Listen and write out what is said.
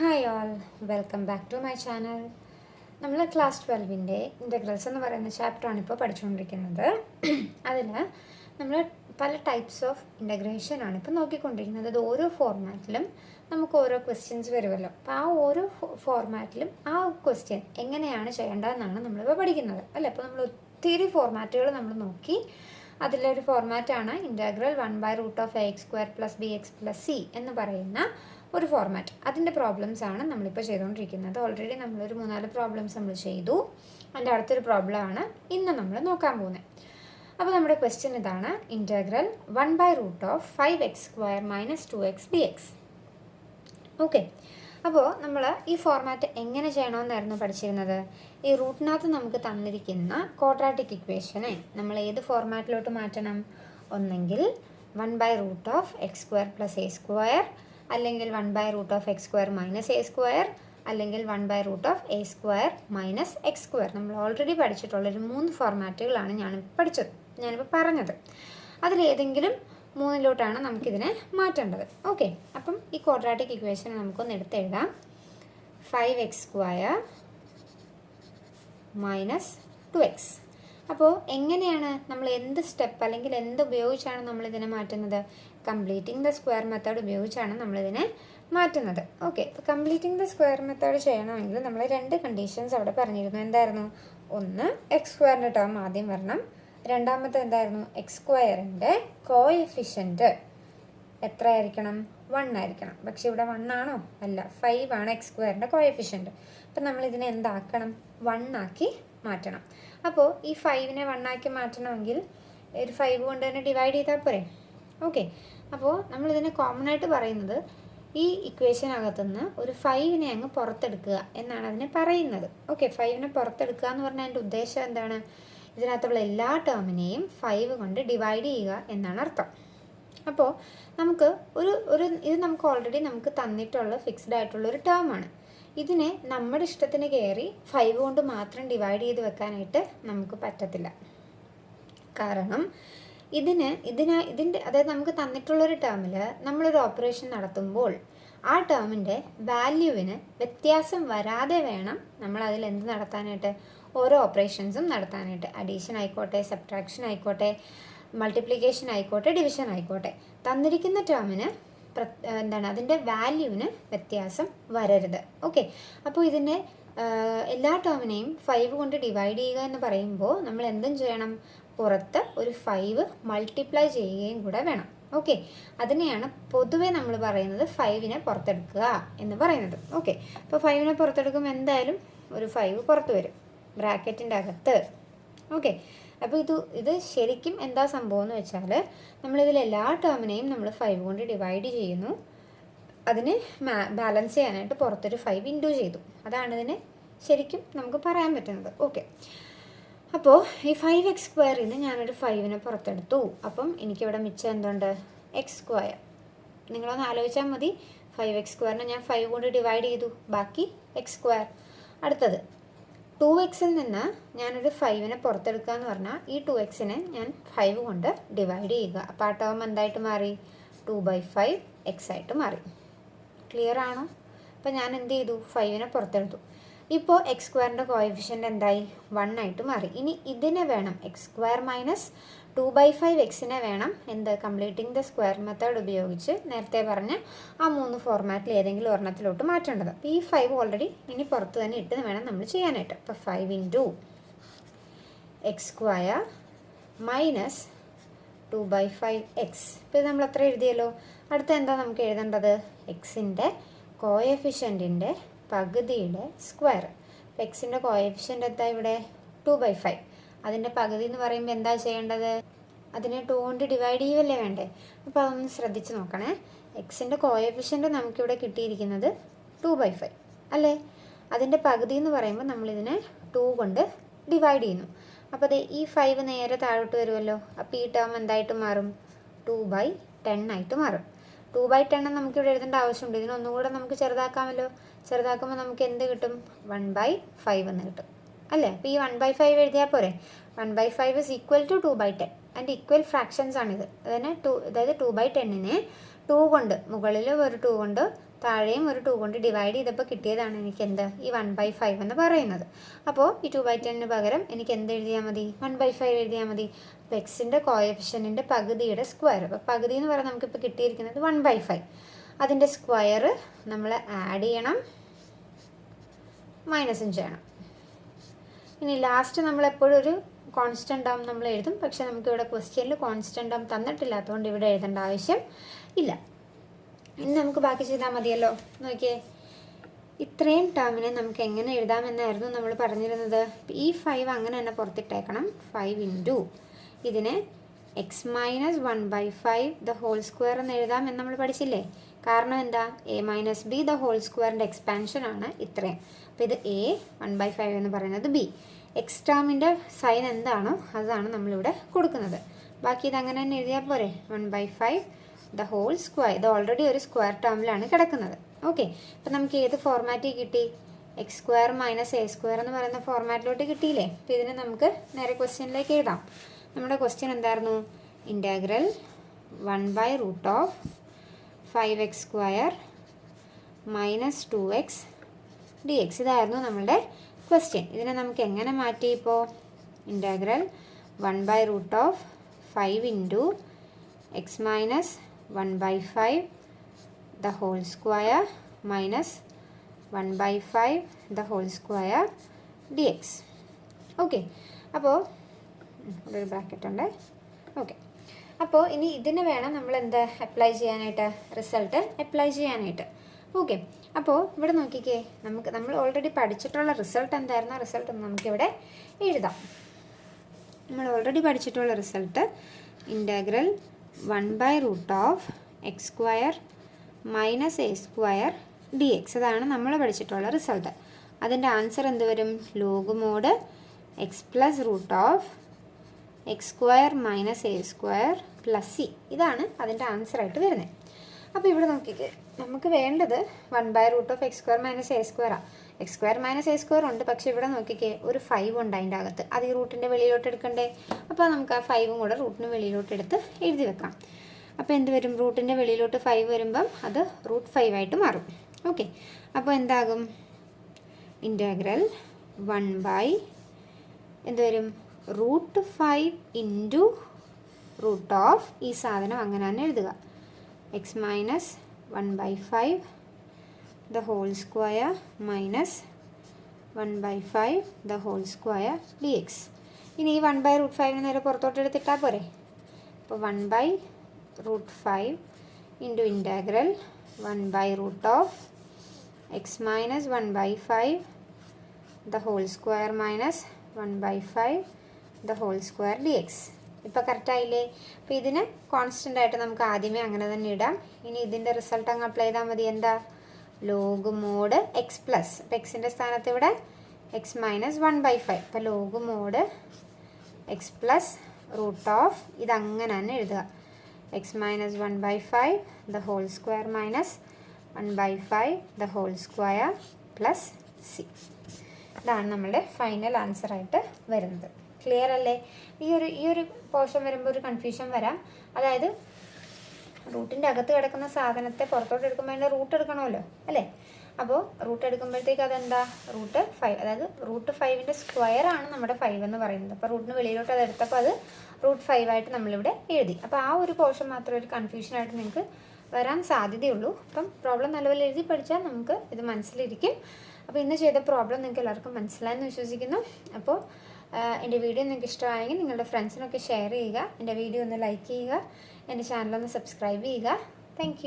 Hi all, welcome back to my channel. നമ്മൾ class 12ൻ്റെ integrals എന്ന് പറയുന്ന ചാപ്റ്ററാണ് ഇപ്പോൾ പഠിച്ചുകൊണ്ടിരിക്കുന്നത്. അതിൽ നമ്മൾ പല ടൈപ്സ് ഓഫ് ഇൻ്റഗ്രേഷനാണ് ഇപ്പോൾ നോക്കിക്കൊണ്ടിരിക്കുന്നത്. അത് ഓരോ ഫോർമാറ്റിലും നമുക്ക് ഓരോ ക്വസ്റ്റ്യൻസ് വരുമല്ലോ. അപ്പോൾ ആ ഓരോ ഫോർമാറ്റിലും ആ ക്വസ്റ്റ്യൻ എങ്ങനെയാണ് ചെയ്യേണ്ടതെന്നാണ് നമ്മളിപ്പോൾ പഠിക്കുന്നത് അല്ലേ. അപ്പോൾ നമ്മൾ ഒത്തിരി ഫോർമാറ്റുകൾ നമ്മൾ നോക്കി. അതിലൊരു ഫോർമാറ്റാണ് ഇൻ്റഗ്രൽ 1/√(ax² + bx + c) എന്ന് പറയുന്ന ഒരു ഫോർമാറ്റ്. അതിൻ്റെ പ്രോബ്ലംസ് ആണ് നമ്മളിപ്പോൾ ചെയ്തുകൊണ്ടിരിക്കുന്നത്. ഓൾറെഡി നമ്മളൊരു 3-4 പ്രോബ്ലംസ് നമ്മൾ ചെയ്തു. അതിൻ്റെ അടുത്തൊരു പ്രോബ്ലമാണ് ഇന്ന് നമ്മൾ നോക്കാൻ പോകുന്നത്. അപ്പോൾ നമ്മുടെ ക്വസ്റ്റ്യൻ ഇതാണ്: integral 1/5x² - 2x dx. Okay, അപ്പോൾ നമ്മൾ ഈ ഫോർമാറ്റ് എങ്ങനെ ചെയ്യണമെന്നായിരുന്നു പഠിച്ചിരുന്നത്. ഈ റൂട്ടിനകത്ത് നമുക്ക് തന്നിരിക്കുന്ന ക്വാഡ്രാറ്റിക് ഇക്വേഷനെ നമ്മൾ ഏത് ഫോർമാറ്റിലോട്ട് മാറ്റണം? ഒന്നെങ്കിൽ 1/√(x² + a², അല്ലെങ്കിൽ 1/√(x² - a², അല്ലെങ്കിൽ 1/√(a² - x². നമ്മൾ ഓൾറെഡി പഠിച്ചിട്ടുള്ളൊരു 3 ഫോർമാറ്റുകളാണ് ഞാനിപ്പോൾ പറഞ്ഞത്. അതിലേതെങ്കിലും 3-ലോട്ടാണ് നമുക്കിതിനെ മാറ്റേണ്ടത്. ഓക്കെ, അപ്പം ഈ ക്വാഡ്രാറ്റിക് ഇക്വേഷൻ നമുക്കൊന്ന് എടുത്തെഴുതാം. 5x² - 2x. അപ്പോൾ എങ്ങനെയാണ് നമ്മൾ എന്ത് സ്റ്റെപ്പ് അല്ലെങ്കിൽ എന്ത് ഉപയോഗിച്ചാണ് നമ്മളിതിനെ മാറ്റുന്നത്? കംപ്ലീറ്റിംഗ് ദ സ്ക്വയർ മെത്തേഡ് ഉപയോഗിച്ചാണ് നമ്മളിതിനെ മാറ്റുന്നത്. ഓക്കെ, അപ്പോൾ കംപ്ലീറ്റിംഗ് ദ സ്ക്വയർ മെത്തേഡ് ചെയ്യണമെങ്കിൽ നമ്മൾ 2 കണ്ടീഷൻസ് അവിടെ പറഞ്ഞിരുന്നു. എന്തായിരുന്നു? ഒന്ന്, x² ടേം ആദ്യം വരണം. രണ്ടാമത്തെ എന്തായിരുന്നു? x² coefficient എത്രയായിരിക്കണം? 1 ആയിരിക്കണം. പക്ഷെ ഇവിടെ 1 ആണോ? അല്ല, 5 ആണ് x² കോഎഫിഷ്യൻറ്റ്. അപ്പം നമ്മളിതിനെ എന്താക്കണം? 1 ആക്കി മാറ്റണം. അപ്പോൾ ഈ 5നെ 1 ആക്കി മാറ്റണമെങ്കിൽ ഒരു 5 കൊണ്ട് തന്നെ ഡിവൈഡ് ചെയ്താൽ പോരെ. ഓക്കെ, അപ്പോൾ നമ്മളിതിനെ കോമൺ ആയിട്ട് പറയുന്നത് ഈ ഇക്വേഷനകത്തുനിന്ന് ഒരു 5നെ അങ്ങ് പുറത്തെടുക്കുക എന്നാണ് അതിനെ പറയുന്നത്. ഓക്കെ, 5നെ പുറത്തെടുക്കുക എന്ന് പറഞ്ഞാൽ അതിൻ്റെ ഉദ്ദേശം എന്താണ്? ഇതിനകത്തുള്ള എല്ലാ ടേമിനെയും 5 കൊണ്ട് ഡിവൈഡ് ചെയ്യുക എന്നാണ് അർത്ഥം. അപ്പോൾ നമുക്ക് ഇത് നമുക്ക് ഓൾറെഡി നമുക്ക് തന്നിട്ടുള്ള ഫിക്സ്ഡ് ആയിട്ടുള്ളൊരു ടേമാണ്. ഇതിനെ നമ്മുടെ ഇഷ്ടത്തിന് കയറി 5 കൊണ്ട് മാത്രം ഡിവൈഡ് ചെയ്ത് വെക്കാനായിട്ട് നമുക്ക് പറ്റത്തില്ല. കാരണം അതായത് നമുക്ക് തന്നിട്ടുള്ളൊരു ടേമിൽ നമ്മളൊരു ഓപ്പറേഷൻ നടത്തുമ്പോൾ ആ ടേമിൻ്റെ വാല്യൂവിന് വ്യത്യാസം വരാതെ വേണം നമ്മൾ അതിൽ എന്ത് നടത്താനായിട്ട്? ഓരോ ഓപ്പറേഷൻസും നടത്താനായിട്ട്. അഡീഷൻ ആയിക്കോട്ടെ, സബ്ട്രാക്ഷൻ ആയിക്കോട്ടെ, മൾട്ടിപ്ലിക്കേഷൻ ആയിക്കോട്ടെ, ഡിവിഷൻ ആയിക്കോട്ടെ, തന്നിരിക്കുന്ന ടേമിന് അതിൻ്റെ വാല്യൂവിന് വ്യത്യാസം വരരുത്. ഓക്കെ, അപ്പോൾ ഇതിൻ്റെ എല്ലാ ടേമിനെയും 5 കൊണ്ട് ഡിവൈഡ് ചെയ്യുക എന്ന് പറയുമ്പോൾ നമ്മൾ എന്തും ചെയ്യണം? പുറത്ത് ഒരു 5 മൾട്ടിപ്ലൈ ചെയ്യുകയും കൂടെ വേണം. ഓക്കെ, അതിനെയാണ് പൊതുവെ നമ്മൾ പറയുന്നത് 5നെ പുറത്തെടുക്കുക എന്ന് പറയുന്നത്. ഓക്കെ, അപ്പോൾ 5നെ പുറത്തെടുക്കുമ്പോൾ എന്തായാലും ഒരു 5 പുറത്ത് വരും ബ്രാക്കറ്റിൻ്റെ അകത്ത്. ഓക്കെ, അപ്പോൾ ഇത് ശരിക്കും എന്താ സംഭവം എന്ന് വെച്ചാൽ നമ്മളിതിൽ എല്ലാ ടേമിനെയും നമ്മൾ 5 കൊണ്ട് ഡിവൈഡ് ചെയ്യുന്നു. അതിന് ബാലൻസ് ചെയ്യാനായിട്ട് പുറത്തൊരു 5 ഇൻറ്റു ചെയ്തു. അതാണ് ഇതിന് ശരിക്കും നമുക്ക് പറയാൻ പറ്റുന്നത്. ഓക്കെ, അപ്പോൾ ഈ 5x² ഞാനൊരു 5നെ പുറത്തെടുത്തു. അപ്പം എനിക്കിവിടെ മിച്ചം എന്തുണ്ട്? x². നിങ്ങളൊന്ന് ആലോചിച്ചാൽ മതി. 5x² ഞാൻ 5 കൊണ്ട് ഡിവൈഡ് ചെയ്തു, ബാക്കി x². അടുത്തത് 2x-ൽ നിന്ന് ഞാനൊരു 5നെ പുറത്തെടുക്കുക എന്ന് പറഞ്ഞാൽ ഈ 2x-നെ ഞാൻ 5 കൊണ്ട് ഡിവൈഡ് ചെയ്യുക. അപ്പോൾ ആ ടേം എന്തായിട്ട് മാറി? 2/5x ആയിട്ട് മാറി. ക്ലിയർ ആണോ? അപ്പോൾ ഞാൻ എന്ത് ചെയ്തു? 5നെ പുറത്തെടുത്തു. ഇപ്പോൾ x² കോഎഫിഷ്യൻ്റ് എന്തായി? 1 ആയിട്ട് മാറി. ഇനി ഇതിനെ വേണം x² - 2/5x-നെ വേണം എന്ത്? കംപ്ലീറ്റിംഗ് ദ സ്ക്വയർ മെത്തേഡ് ഉപയോഗിച്ച് നേരത്തെ പറഞ്ഞ ആ 3 ഫോർമാറ്റിൽ ഏതെങ്കിലും ഒരെണ്ണത്തിലോട്ട് മാറ്റേണ്ടത്. ഈ 5 ഓൾറെഡി ഇനി പുറത്ത് തന്നെ ഇട്ട് വേണം നമ്മൾ ചെയ്യാനായിട്ട്. അപ്പോൾ 5 × x² - 2/5x. ഇപ്പോൾ നമ്മൾ അത്ര എഴുതിയല്ലോ. അടുത്ത എന്താ നമുക്ക് എഴുതേണ്ടത്? എക്സിൻ്റെ കോഎഫിഷ്യൻറ്റിൻ്റെ പകുതിയുടെ സ്ക്വയർ. അപ്പോൾ എക്സിൻ്റെ കോഎഫിഷ്യൻ്റ് എന്താ ഇവിടെ? 2/5. അതിൻ്റെ പകുതി എന്ന് പറയുമ്പോൾ എന്താ ചെയ്യേണ്ടത്? അതിനെ 2 കൊണ്ട് ഡിവൈഡ് ചെയ്യുകയല്ലേ വേണ്ടേ? അപ്പോൾ അതൊന്ന് ശ്രദ്ധിച്ച് നോക്കണേ. എക്സിൻ്റെ കോഎഫിഷ്യൻ്റ് നമുക്കിവിടെ കിട്ടിയിരിക്കുന്നത് 2/5 അല്ലേ. അതിൻ്റെ പകുതി എന്ന് പറയുമ്പോൾ നമ്മളിതിനെ 2 കൊണ്ട് ഡിവൈഡ് ചെയ്യുന്നു. അപ്പോൾ അത് ഈ 5 നേരെ താഴോട്ട് വരുമല്ലോ. അപ്പോൾ ഈ ടേം എന്തായിട്ട് മാറും? 2/10 ആയിട്ട് മാറും. 2/10 നമുക്കിവിടെ എഴുതേണ്ട ആവശ്യമുണ്ട്. ഇതിനൊന്നുകൂടെ നമുക്ക് ചെറുതാക്കാമല്ലോ. ചെറുതാക്കുമ്പോൾ നമുക്ക് എന്ത് കിട്ടും? 1/5 എന്ന് കിട്ടും അല്ലേ. അപ്പോൾ ഈ 1/5 എഴുതിയാൽ പോരെ. 1/5 = 2/10. അതിൻ്റെ ഈക്വൽ ഫ്രാക്ഷൻസ് ആണിത്. അതിനെ അതായത് 2/10നെ 2 കൊണ്ട് മുകളിൽ ഒരു 2 കൊണ്ട് താഴെയും ഒരു 2 കൊണ്ട് ഡിവൈഡ് ചെയ്തപ്പോൾ കിട്ടിയതാണ് എനിക്ക് എന്ത് ഈ 1/5 എന്ന് പറയുന്നത്. അപ്പോൾ ഈ 2/10ന് പകരം എനിക്ക് എന്ത് എഴുതിയാൽ മതി? 1/5 എഴുതിയാൽ മതി. അപ്പോൾ എക്സിൻ്റെ കോഎഫിഷ്യൻറ്റിൻ്റെ പകുതിയുടെ സ്ക്വയർ. അപ്പോൾ പകുതി എന്ന് പറഞ്ഞാൽ നമുക്കിപ്പോൾ കിട്ടിയിരിക്കുന്നത് 1/5. അതിൻ്റെ സ്ക്വയർ നമ്മൾ ആഡ് ചെയ്യണം, മൈനസും ചെയ്യണം. ഇനി ലാസ്റ്റ് നമ്മളെപ്പോഴും ഒരു കോൺസ്റ്റൻ്റ് ടേം നമ്മൾ എഴുതും. പക്ഷേ നമുക്കിവിടെ ക്വസ്റ്റ്യനിൽ കോൺസ്റ്റൻ്റ് ടേം തന്നിട്ടില്ലാത്തതുകൊണ്ട് ഇവിടെ എഴുതേണ്ട ആവശ്യം ഇല്ല. ഇനി നമുക്ക് ബാക്കി ചെയ്താൽ മതിയല്ലോ. നോക്കിയേ, ഇത്രയും ടേമിനെ നമുക്ക് എങ്ങനെ എഴുതാമെന്നായിരുന്നു നമ്മൾ പറഞ്ഞിരുന്നത്. ഈ 5 അങ്ങനെ തന്നെ പുറത്തിട്ടേക്കണം. 5 ഇൻറ്റു ഇതിനെ x minus 1/5 the whole square എന്ന് എഴുതാം എന്ന് നമ്മൾ പഠിച്ചില്ലേ. കാരണം എന്താ? a minus B the whole സ്ക്വയറിൻ്റെ എക്സ്പാൻഷനാണ് ഇത്രയും. അപ്പോൾ ഇത് a, 1/5 എന്ന് പറയുന്നത് b. എക്സ് ടേമിൻ്റെ സൈൻ എന്താണോ അതാണ് നമ്മളിവിടെ കൊടുക്കുന്നത്. ബാക്കി ഇതങ്ങനെ തന്നെ എഴുതിയാൽ പോരെ. 1/5 ദ ഹോൾ സ്ക്വയർ. ഇത് ഓൾറെഡി ഒരു സ്ക്വയർ ടേമിലാണ് കിടക്കുന്നത്. ഓക്കെ, അപ്പം നമുക്ക് ഏത് ഫോർമാറ്റിൽ കിട്ടി? X square minus A square എന്ന് പറയുന്ന ഫോർമാറ്റിലോട്ട് കിട്ടിയില്ലേ. അപ്പോൾ ഇതിനെ നമുക്ക് നേരെ ക്വസ്റ്റ്യനിലേക്ക് എഴുതാം. നമ്മുടെ ക്വസ്റ്റ്യൻ എന്തായിരുന്നു? Integral 1/√5x square minus 2x dx. ഇതായിരുന്നു നമ്മളുടെ ക്വസ്റ്റ്യൻ. ഇതിനെ നമുക്ക് എങ്ങനെ മാറ്റി? ഇപ്പോൾ integral 1/√5 into x minus 1/5 the whole square minus 1/5 the whole square dx. Okay, അപ്പോൾ ഇവിടെ ഒരു ബ്രാക്കറ്റ് ഉണ്ട്. ഓക്കെ, അപ്പോൾ ഇനി ഇതിന് വേണം നമ്മൾ എന്താ അപ്ലൈ ചെയ്യാനായിട്ട്? റിസൾട്ട് അപ്ലൈ ചെയ്യാനായിട്ട്. ഓക്കെ, അപ്പോൾ ഇവിടെ നോക്കിക്കേ, നമ്മൾ ഓൾറെഡി പഠിച്ചിട്ടുള്ള റിസൾട്ട് എന്തായിരുന്നു? ആ റിസൾട്ട് നമുക്കിവിടെ എഴുതാം. നമ്മൾ ഓൾറെഡി പഠിച്ചിട്ടുള്ള result integral 1/√x square minus a square dx. അതാണ് നമ്മൾ പഠിച്ചിട്ടുള്ള റിസൾട്ട്. അതിൻ്റെ ആൻസർ എന്ത് വരും? Log mod x plus √x square minus a square plus c. ഇതാണ് അതിൻ്റെ ആൻസറായിട്ട് വരുന്നത്. അപ്പോൾ ഇവിടെ നോക്കിക്കേ, നമുക്ക് വേണ്ടത് 1/√x സ്ക്വയർ മൈനസ് a സ്ക്വയറാണ്. X square minus a square ഉണ്ട്, പക്ഷേ ഇവിടെ നോക്കിക്കേ ഒരു 5 ഉണ്ട് അതിൻ്റെ അകത്ത്. അത് ഈ റൂട്ടിൻ്റെ വെളിയിലോട്ട് എടുക്കണ്ടേ? അപ്പോൾ നമുക്ക് ആ 5ഉം കൂടെ റൂട്ടിന് വെളിയിലോട്ട് എടുത്ത് എഴുതി വെക്കാം. അപ്പോൾ എന്ത് വരും? റൂട്ടിൻ്റെ വെളിയിലോട്ട് 5 വരുമ്പം അത് √5 ആയിട്ട് മാറും. ഓക്കെ, അപ്പോൾ എന്താകും? ഇൻറ്റഗ്രൽ 1/ എന്ത് വരും? √5 ഇൻറ്റു റൂട്ട് ഓഫ് ഈ സാധനം അങ്ങനെ തന്നെ എഴുതുക. X minus 1/5 the whole square minus 1/5 the whole square dx. ഇനി ഈ 1/√5 നേരെ പുറത്തോട്ട് എടുത്തിട്ടാൽ പോരെ. അപ്പോൾ 1/√5 into integral 1/√x minus 1/5 the whole square minus 1/5 the whole square dx. ഇപ്പോൾ കറക്റ്റായില്ലേ? അപ്പോൾ ഇതിന് കോൺസ്റ്റൻ്റ് ആയിട്ട് നമുക്ക് ആദ്യമേ അങ്ങനെ തന്നെ ഇടാം. ഇനി ഇതിൻ്റെ റിസൾട്ട് അങ്ങ് അപ്ലൈ ചെയ്താൽ മതി. എന്താ? Log mod x plus. അപ്പോൾ എക്സിൻ്റെ സ്ഥാനത്ത് ഇവിടെ എക്സ് മൈനസ് 1/5. അപ്പോൾ ലോഗ് മോഡ് എക്സ് പ്ലസ് √ഓഫ് ഇതങ്ങനെ തന്നെ എഴുതുക. X minus 1/5 the whole square minus 1/5 the whole square plus C. ഇതാണ് നമ്മളുടെ ഫൈനൽ ആൻസറായിട്ട് വരുന്നത്. ക്ലിയർ അല്ലേ? ഈ ഒരു പോർഷൻ വരുമ്പോൾ ഒരു കൺഫ്യൂഷൻ വരാം. അതായത് റൂട്ടിൻ്റെ അകത്ത് കിടക്കുന്ന സാധനത്തെ പുറത്തോട്ട് എടുക്കുമ്പോൾ അതിൻ്റെ റൂട്ട് എടുക്കണമല്ലോ അല്ലേ? അപ്പോൾ റൂട്ട് എടുക്കുമ്പോഴത്തേക്ക് അതെന്താ? √5, അതായത് √5ൻ്റെ സ്ക്വയറാണ് നമ്മുടെ 5 എന്ന് പറയുന്നത്. അപ്പോൾ റൂട്ടിന് വെളിയിലോട്ട് അത് എടുത്തപ്പോൾ അത് √5 ആയിട്ട് നമ്മളിവിടെ എഴുതി. അപ്പോൾ ആ ഒരു പോർഷൻ മാത്രം ഒരു കൺഫ്യൂഷനായിട്ട് നിങ്ങൾക്ക് വരാൻ സാധ്യതയുള്ളൂ. അപ്പം പ്രോബ്ലം നല്ലപോലെ എഴുതി പഠിച്ചാൽ നമുക്ക് ഇത് മനസ്സിലിരിക്കും. അപ്പോൾ ഇന്ന് ചെയ്ത പ്രോബ്ലം നിങ്ങൾക്ക് എല്ലാവർക്കും മനസ്സിലായെന്ന് വിശ്വസിക്കുന്നു. അപ്പോൾ എൻ്റെ വീഡിയോ നിങ്ങൾക്ക് ഇഷ്ടമായെങ്കിൽ നിങ്ങളുടെ ഫ്രണ്ട്സിനൊക്കെ ഷെയർ ചെയ്യുക. എൻ്റെ വീഡിയോ ഒന്ന് ലൈക്ക് ചെയ്യുക. എൻ്റെ ചാനലൊന്ന് സബ്സ്ക്രൈബ് ചെയ്യുക. താങ്ക്